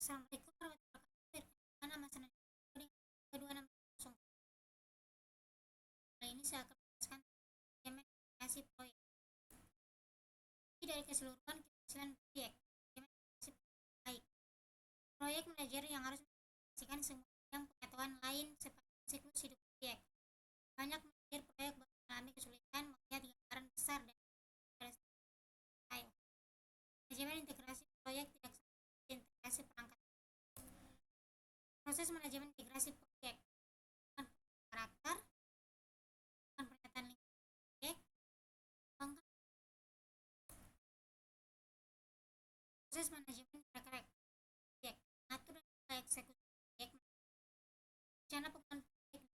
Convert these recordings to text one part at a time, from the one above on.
Assalamualaikum warahmatullahi wabarakatuh. Nama saya Nadia dengan 2660. Kali ini saya akan menjelaskan tentang implementasi proyek. Jadi dari keseluruhan keberhasilan proyek, implementasi baik. Proyek manajer yang harus mengintegrasikan semua bidang pengetahuan lain sepanjang siklus hidup proyek. Banyak manajer proyek mengalami kesulitan melihat gambaran besar dan detail. Manajemen integrasi proyek tidak sama seperti integrasi perangkat. Proses manajemen integrasi proyek karakter, pernyataan lingkup proyek, proses manajemen proyek, mengatur dan mulai eksekusi proyek, rencana pembangunan proyek,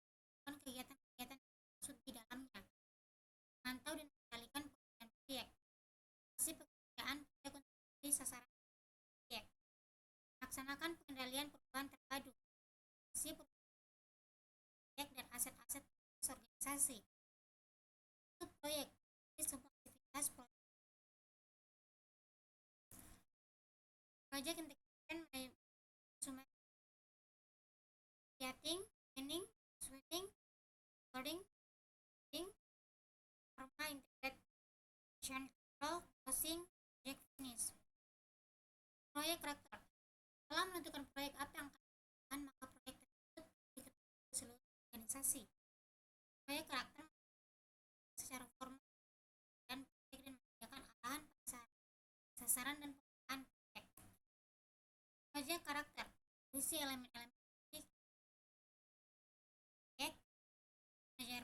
dan kegiatan-kegiatan maksud di dalamnya, memantau dan mengendalikan pembangunan proyek, hasil pekerjaan proyek untuk memenuhi sasaran proyek, melaksanakan pengendalian perubahan terpadu, hasil proyek dan aset-aset organisasi, untuk proyek, semua aktivitas proyek. Project integration management, creating, planning, executing, recording, forma integration, control, closing, project finish. Proyek karakter. Dalam menentukan proyek apa yang akan dilakukan, maka proyek tersebut diketahui seluruh organisasi. Proyek karakter secara formal dan proyek dan menyediakan arahan sasaran dan penggunaan proyek. Proyek karakter berisi elemen-elemen proyek, manajer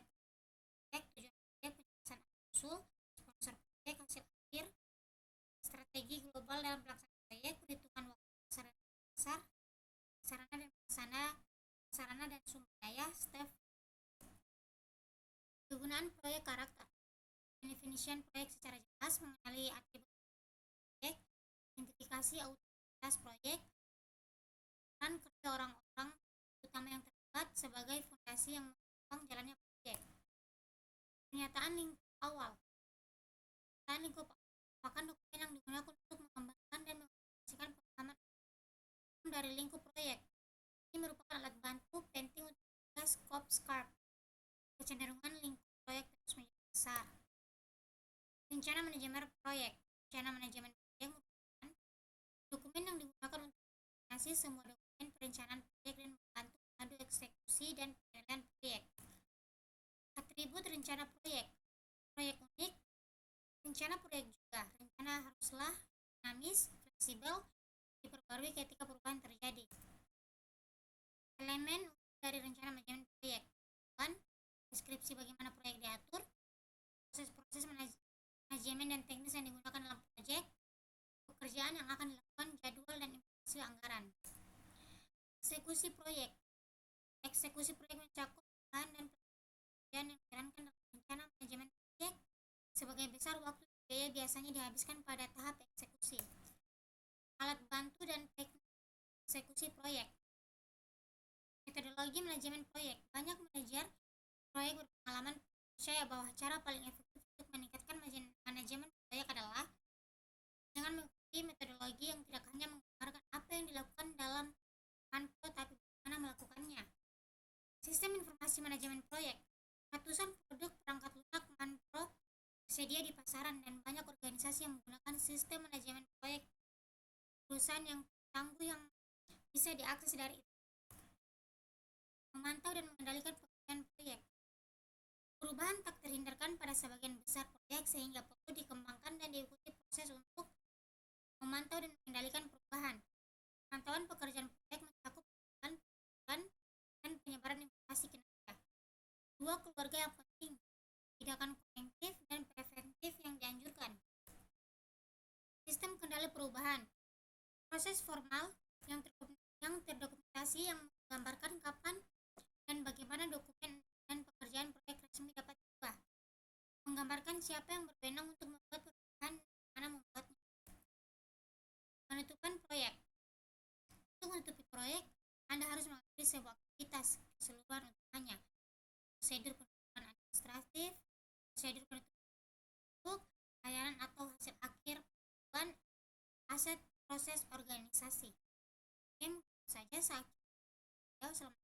proyek, tujuan proyek, penjelasan usul, sponsor proyek, hasil akhir, strategi global dalam pelaksanaan proyek, perhitungan waktu besar, sarana dan sumber daya, staff. Kegunaan proyek karakter. Definition proyek secara jelas, mengenali atribut proyek, identifikasi autoritas proyek, peran kerja orang-orang utama yang terlibat sebagai fondasi yang mendukung jalannya proyek. Pernyataan lingkup awal. Pernyataan lingkup merupakan dokumen yang digunakan untuk mengembangkan dan mengomunikasikan pemahaman dari lingkup proyek. Ini merupakan alat bantu penting untuk menjaga scope kecenderungan lingkup proyek terus menjadi besar. Rencana manajemen proyek. Rencana manajemen proyek merupakan dokumen yang digunakan untuk mengoordinasi semua dokumen perencanaan proyek dan membantu mengadu eksekusi dan penilaian proyek. Atribut rencana proyek. Proyek unik. Rencana proyek juga. Rencana haruslah dinamis, fleksibel, diperbarui ketika perubahan terjadi. Elemen dari rencana manajemen proyek. Deskripsi bagaimana proyek diatur, proses-proses manajemen dan teknis yang digunakan dalam proyek, pekerjaan yang akan dilakukan, jadwal dan implementasi anggaran. Eksekusi proyek. Eksekusi proyek mencakup bahan dan pekerjaan yang dijalankan dalam rencana manajemen proyek. Sebagai besar waktu dan biaya biasanya dihabiskan pada tahap eksekusi. Alat bantu dan teknik eksekusi proyek. Metodologi manajemen proyek. Banyak manajer proyek berpengalaman percaya bahwa cara paling efektif untuk meningkatkan manajemen proyek adalah dengan mengikuti metodologi yang tidak hanya menggambarkan apa yang dilakukan dalam manpro tapi bagaimana melakukannya. Sistem informasi manajemen proyek. Ratusan produk perangkat lunak manpro tersedia di pasaran dan banyak organisasi yang menggunakan sistem manajemen proyek perusahaan yang tangguh yang bisa diakses dari itu. Memantau dan mengendalikan pekerjaan proyek. Perubahan tak terhindarkan pada sebagian besar proyek sehingga perlu dikembangkan dan diikuti proses untuk memantau dan mengendalikan perubahan. Pemantauan pekerjaan proyek mencakup perubahan dan penyebaran informasi kinerja. Dua keluarga yang penting, tindakan korektif dan preventif yang dianjurkan. Sistem kendali perubahan. Proses formal yang terdokumentasi yang menggambarkan kapan dan bagaimana dokumen dan pekerjaan proyek resmi dapat diubah. Menggambarkan siapa yang berwenang untuk membuat perubahan dan bagaimana membuatnya. Penutupan proyek. Untuk menutupi proyek, Anda harus mengakhiri sebuah aktivitas keseluruhan utamanya. Prosedur penutupan administratif, prosedur penutupan produk, layanan atau hasil akhir, aset, proses organisasi. Mungkin saja sakit. Selamat